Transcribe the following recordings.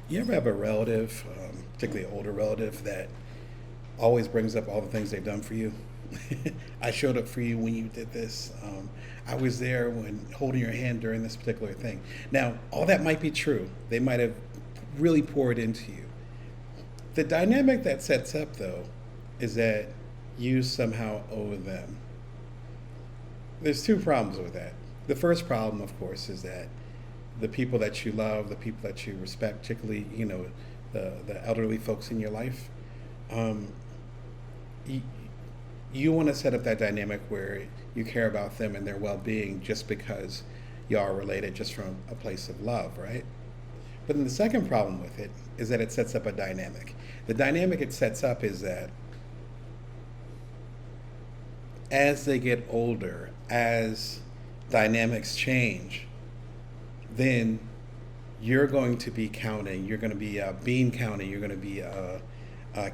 You ever have a relative, particularly an older relative, that always brings up all the things they've done for you? I showed up for you when you did this. I was there when holding your hand during this particular thing. Now, all that might be true. They might have really poured into you. The dynamic that sets up, though, is that you somehow owe them. There's two problems with that. The first problem, of course, is that the people that you love, the people that you respect, particularly the elderly folks in your life, um, you, you want to set up that dynamic where you care about them and their well-being just because you are related, just from a place of love, right? But then the second problem with it is that it sets up a dynamic. The dynamic it sets up is that as they get older, as dynamics change, then you're going to be counting, you're going to be bean counting, you're going to be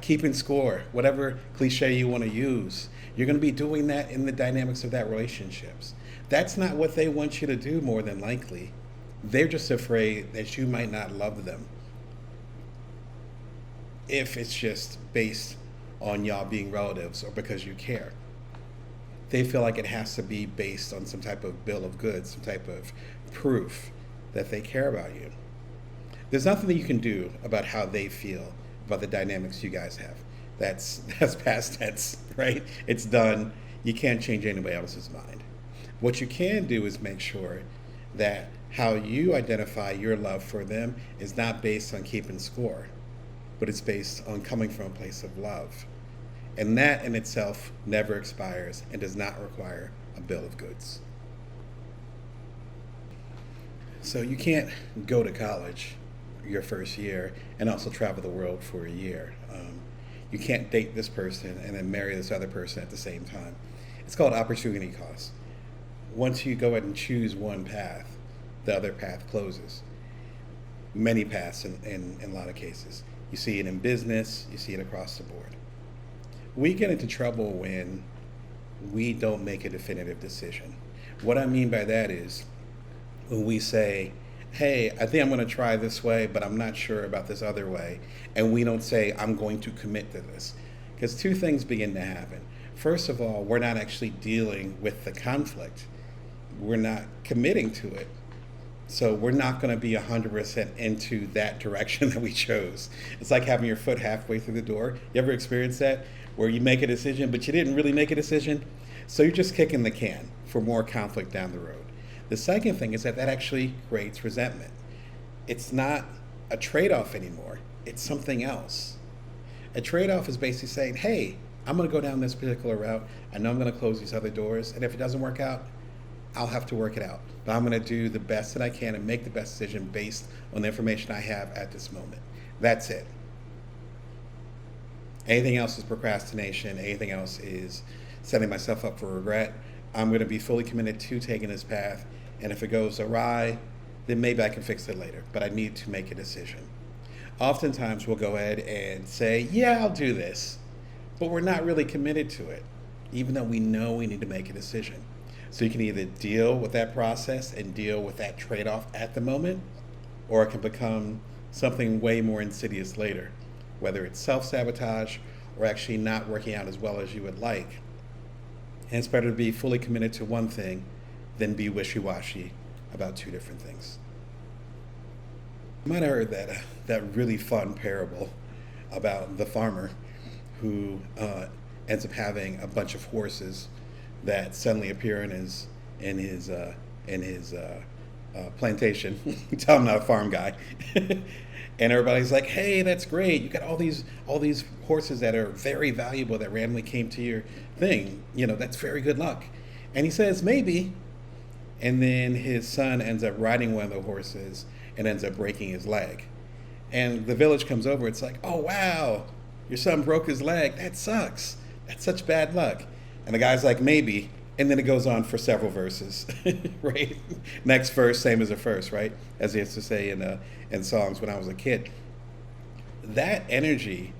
keeping score, whatever cliche you want to use. You're going to be doing that in the dynamics of that relationships. That's not what they want you to do, more than likely. They're just afraid that you might not love them if it's just based on y'all being relatives or because you care. They feel like it has to be based on some type of bill of goods, some type of proof that they care about you. There's nothing that you can do about how they feel about the dynamics you guys have. That's past tense, right? It's done. You can't change anybody else's mind. What you can do is make sure that how you identify your love for them is not based on keeping score, but it's based on coming from a place of love. And that in itself never expires and does not require a bill of goods. So you can't go to college your first year and also travel the world for a year. You can't date this person and then marry this other person at the same time. It's called opportunity cost. Once you go ahead and choose one path, the other path closes. Many paths in a lot of cases. You see it in business, you see it across the board. We get into trouble when we don't make a definitive decision. What I mean by that is when we say, hey, I think I'm going to try this way, but I'm not sure about this other way. And we don't say, I'm going to commit to this. Because two things begin to happen. First of all, we're not actually dealing with the conflict. We're not committing to it. So we're not going to be 100% into that direction that we chose. It's like having your foot halfway through the door. You ever experience that? Where you make a decision, but you didn't really make a decision? So you're just kicking the can for more conflict down the road. The second thing is that actually creates resentment. It's not a trade-off anymore. It's something else. A trade-off is basically saying, hey, I'm going to go down this particular route. I know I'm going to close these other doors. And if it doesn't work out, I'll have to work it out. But I'm going to do the best that I can and make the best decision based on the information I have at this moment. That's it. Anything else is procrastination. Anything else is setting myself up for regret. I'm going to be fully committed to taking this path. And if it goes awry, then maybe I can fix it later. But I need to make a decision. Oftentimes we'll go ahead and say, yeah, I'll do this. But we're not really committed to it, even though we know we need to make a decision. So you can either deal with that process and deal with that trade-off at the moment, or it can become something way more insidious later, whether it's self-sabotage or actually not working out as well as you would like. And it's better to be fully committed to one thing than be wishy-washy about two different things. You might have heard that really fun parable about the farmer who ends up having a bunch of horses that suddenly appear in his plantation. Tell him I'm not a farm guy. And everybody's like, hey, that's great. You got all these horses that are very valuable that randomly came to your thing. That's very good luck. And he says, maybe. And then his son ends up riding one of the horses and ends up breaking his leg. And the village comes over. It's like, oh, wow, your son broke his leg. That sucks. That's such bad luck. And the guy's like, maybe. And then it goes on for several verses, right? Next verse, same as the first, right? As he used to say in songs when I was a kid. That energy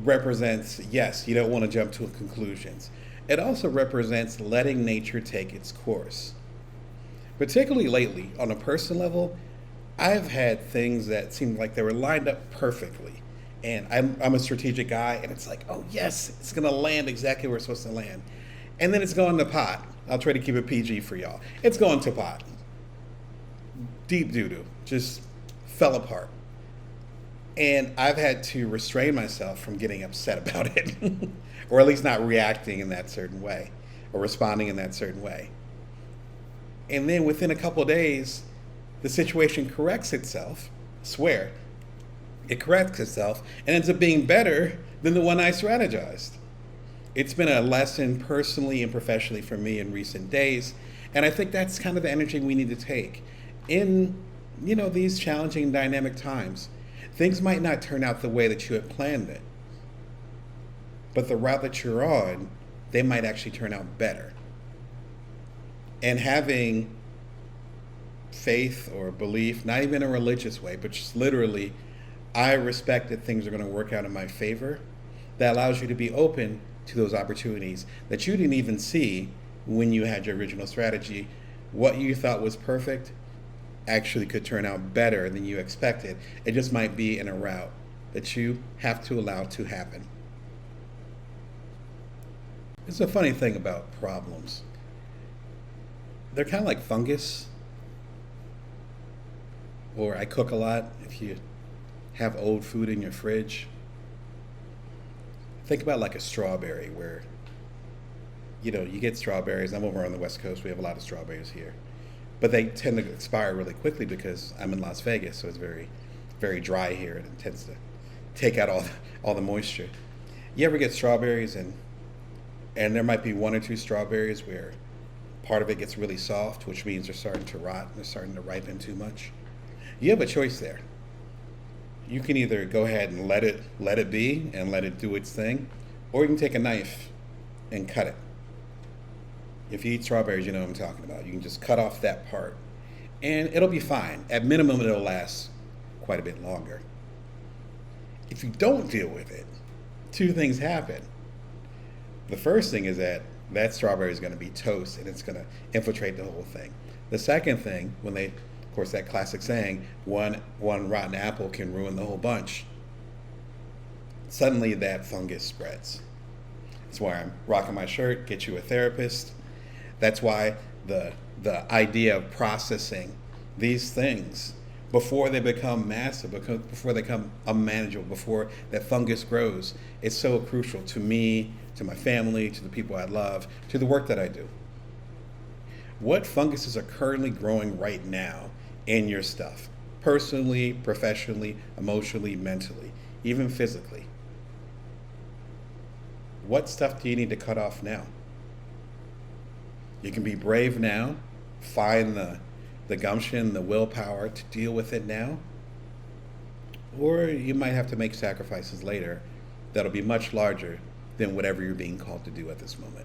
represents, yes, you don't want to jump to conclusions. It also represents letting nature take its course. Particularly lately, on a personal level, I've had things that seemed like they were lined up perfectly. And I'm a strategic guy, and it's like, oh, yes, it's going to land exactly where it's supposed to land. And then it's going to pot. I'll try to keep it PG for y'all. It's going to pot. Deep doo-doo. Just fell apart. And I've had to restrain myself from getting upset about it, or at least not reacting in that certain way, or responding in that certain way. And then within a couple of days, the situation corrects itself. I swear, it corrects itself and ends up being better than the one I strategized. It's been a lesson personally and professionally for me in recent days, and I think that's kind of the energy we need to take in, these challenging, dynamic times. Things might not turn out the way that you had planned it, but the route that you're on, they might actually turn out better. And having faith or belief, not even in a religious way, but just literally, I respect that things are going to work out in my favor, that allows you to be open to those opportunities that you didn't even see when you had your original strategy. What you thought was perfect actually could turn out better than you expected. It just might be in a route that you have to allow to happen. It's a funny thing about problems. They're kind of like fungus, or I cook a lot. If you have old food in your fridge, think about like a strawberry where, you get strawberries. I'm over on the West Coast. We have a lot of strawberries here. But they tend to expire really quickly because I'm in Las Vegas, so it's very, very dry here, and it tends to take out all the moisture. You ever get strawberries and there might be one or two strawberries where part of it gets really soft, which means they're starting to rot and they're starting to ripen too much? You have a choice there. You can either go ahead and let it be and let it do its thing, or you can take a knife and cut it. If you eat strawberries, you know what I'm talking about. You can just cut off that part, and it'll be fine. At minimum, it'll last quite a bit longer. If you don't deal with it, two things happen. The first thing is that strawberry is going to be toast, and it's going to infiltrate the whole thing. The second thing, of course, that classic saying, one rotten apple can ruin the whole bunch. Suddenly, that fungus spreads. That's why I'm rocking my shirt. Get you a therapist. That's why the idea of processing these things before they become massive, before they become unmanageable, before that fungus grows, it's so crucial to me, to my family, to the people I love, to the work that I do. What funguses are currently growing right now in your stuff? Personally, professionally, emotionally, mentally, even physically. What stuff do you need to cut off now? You can be brave now, find the gumption, the willpower to deal with it now, or you might have to make sacrifices later that'll be much larger than whatever you're being called to do at this moment.